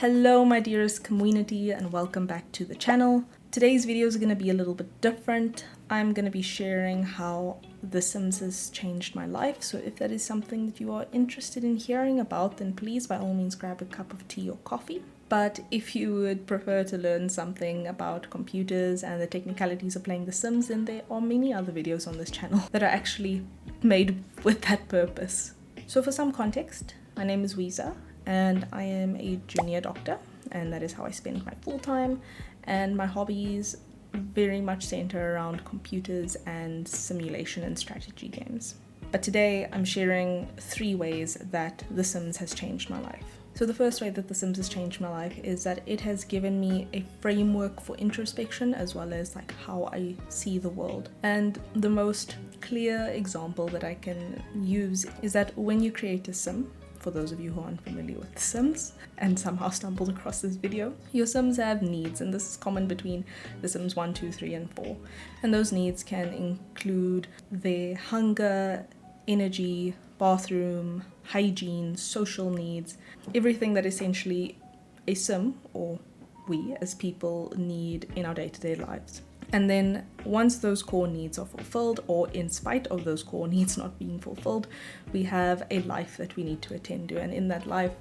Hello my dearest community and welcome back to the channel. Today's video is going to be a little bit different. I'm going to be sharing how The Sims has changed my life, so if that is something that you are interested in hearing about, then please by all means grab a cup of tea or coffee. But if you would prefer to learn something about computers and the technicalities of playing The Sims, then there are many other videos on this channel that are actually made with that purpose. So for some context, my name is Weeza and I am a junior doctor, and that is how I spend my full time, and my hobbies very much center around computers and simulation and strategy games. But today I'm sharing 3 ways that The Sims has changed my life. So the first way that The Sims has changed my life is that it has given me a framework for introspection as well as like how I see the world. And the most clear example that I can use is that when you create a sim, for those of you who aren't familiar with Sims and somehow stumbled across this video, your Sims have needs, and this is common between the Sims 1, 2, 3, and 4. And those needs can include their hunger, energy, bathroom, hygiene, social needs, everything that essentially a Sim, or we as people, need in our day-to-day lives. And then once those core needs are fulfilled, or in spite of those core needs not being fulfilled, we have a life that we need to attend to. And in that life,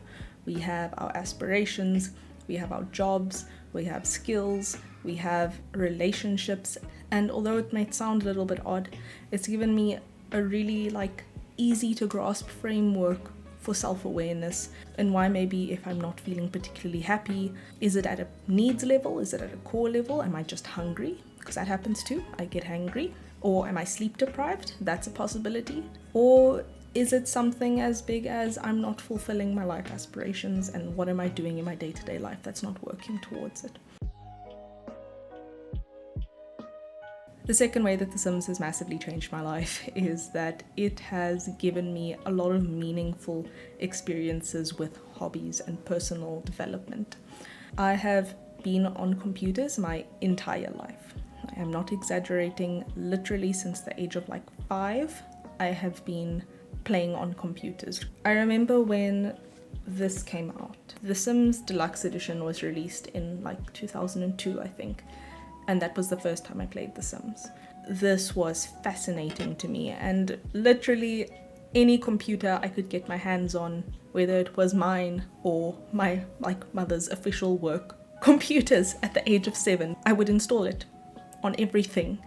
we have our aspirations, we have our jobs, we have skills, we have relationships. And although it might sound a little bit odd, it's given me a really easy to grasp framework for self-awareness, and why maybe if I'm not feeling particularly happy, is it at a needs level, is it at a core level, am I just hungry? Because that happens too, I get hangry. Or am I sleep deprived? That's a possibility. Or is it something as big as I'm not fulfilling my life aspirations, and what am I doing in my day-to-day life that's not working towards it? The second way that The Sims has massively changed my life is that it has given me a lot of meaningful experiences with hobbies and personal development. I have been on computers my entire life. I am not exaggerating, literally since the age of 5, I have been playing on computers. I remember when this came out. The Sims Deluxe Edition was released in 2002, I think. And that was the first time I played The Sims. This was fascinating to me, and literally any computer I could get my hands on, whether it was mine or my mother's official work computers at the age of 7, I would install it on everything.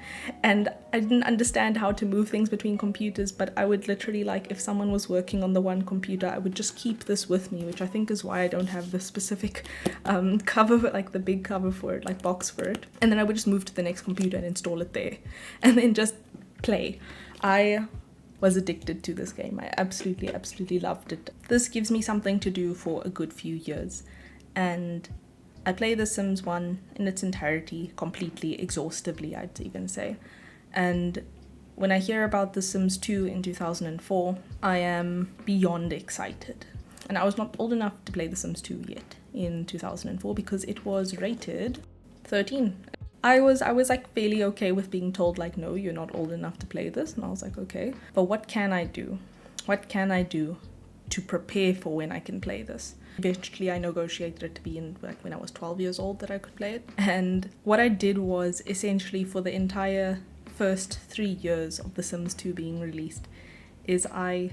And I didn't understand how to move things between computers, but I would literally, if someone was working on the one computer, I would just keep this with me, which I think is why I don't have the specific cover, the big cover for it, box for it. And then I would just move to the next computer and install it there, and then just play. I was addicted to this game. I absolutely loved it. This gives me something to do for a good few years, and I play The Sims 1 in its entirety, completely, exhaustively, I'd even say. And when I hear about The Sims 2 in 2004, I am beyond excited. And I was not old enough to play The Sims 2 yet in 2004 because it was rated 13. I was fairly okay with being told no, you're not old enough to play this, and I was okay. But what can I do? What can I do to prepare for when I can play this? Eventually I negotiated it to be in when I was 12 years old that I could play it. And what I did was essentially for the entire first 3 years of The Sims 2 being released is I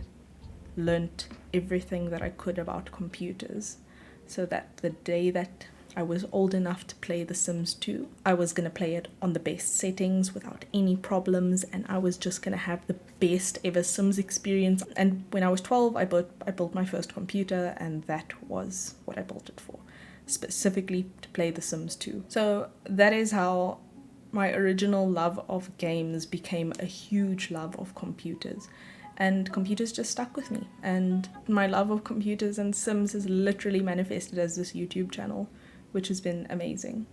learnt everything that I could about computers, so that the day that I was old enough to play The Sims 2, I was going to play it on the best settings without any problems, and I was just going to have the best ever Sims experience. And when I was 12, I built my first computer, and that was what I built it for, specifically to play The Sims 2. So that is how my original love of games became a huge love of computers. And computers just stuck with me, and my love of computers and Sims has literally manifested as this YouTube channel, which has been amazing.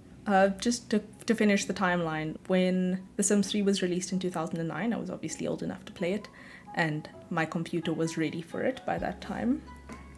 Just to finish the timeline, when The Sims 3 was released in 2009, I was obviously old enough to play it, and my computer was ready for it by that time.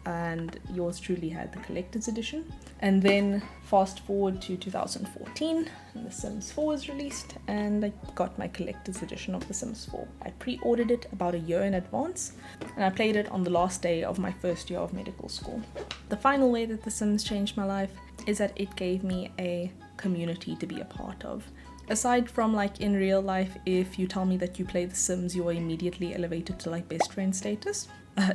and yours truly had the collector's edition. And then fast forward to 2014, and The Sims 4 was released, and I got my collector's edition of The Sims 4. I pre-ordered it about a year in advance, and I played it on the last day of my first year of medical school. The final way that The Sims changed my life is that it gave me a community to be a part of. Aside from like in real life, if you tell me that you play The Sims, you are immediately elevated to like best friend status,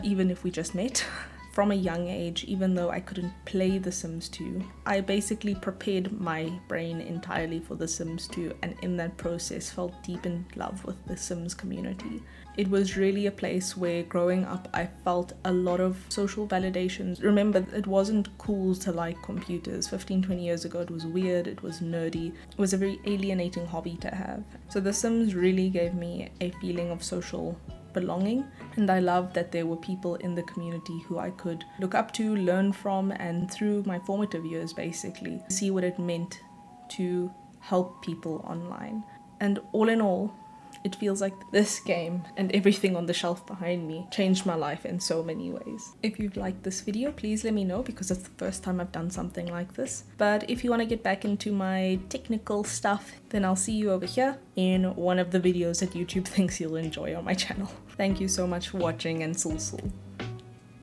even if we just met. From a young age, even though I couldn't play The Sims 2, I basically prepared my brain entirely for The Sims 2, and in that process felt deep in love with The Sims community. It was really a place where growing up I felt a lot of social validations. Remember, it wasn't cool to like computers. 15-20 years ago it was weird, it was nerdy, it was a very alienating hobby to have. So The Sims really gave me a feeling of social belonging, and I loved that there were people in the community who I could look up to, learn from, and through my formative years basically see what it meant to help people online. And all in all, it feels like this game and everything on the shelf behind me changed my life in so many ways. If you've liked this video, please let me know, because it's the first time I've done something like this. But if you want to get back into my technical stuff, then I'll see you over here in one of the videos that YouTube thinks you'll enjoy on my channel. Thank you so much for watching, and sul sul.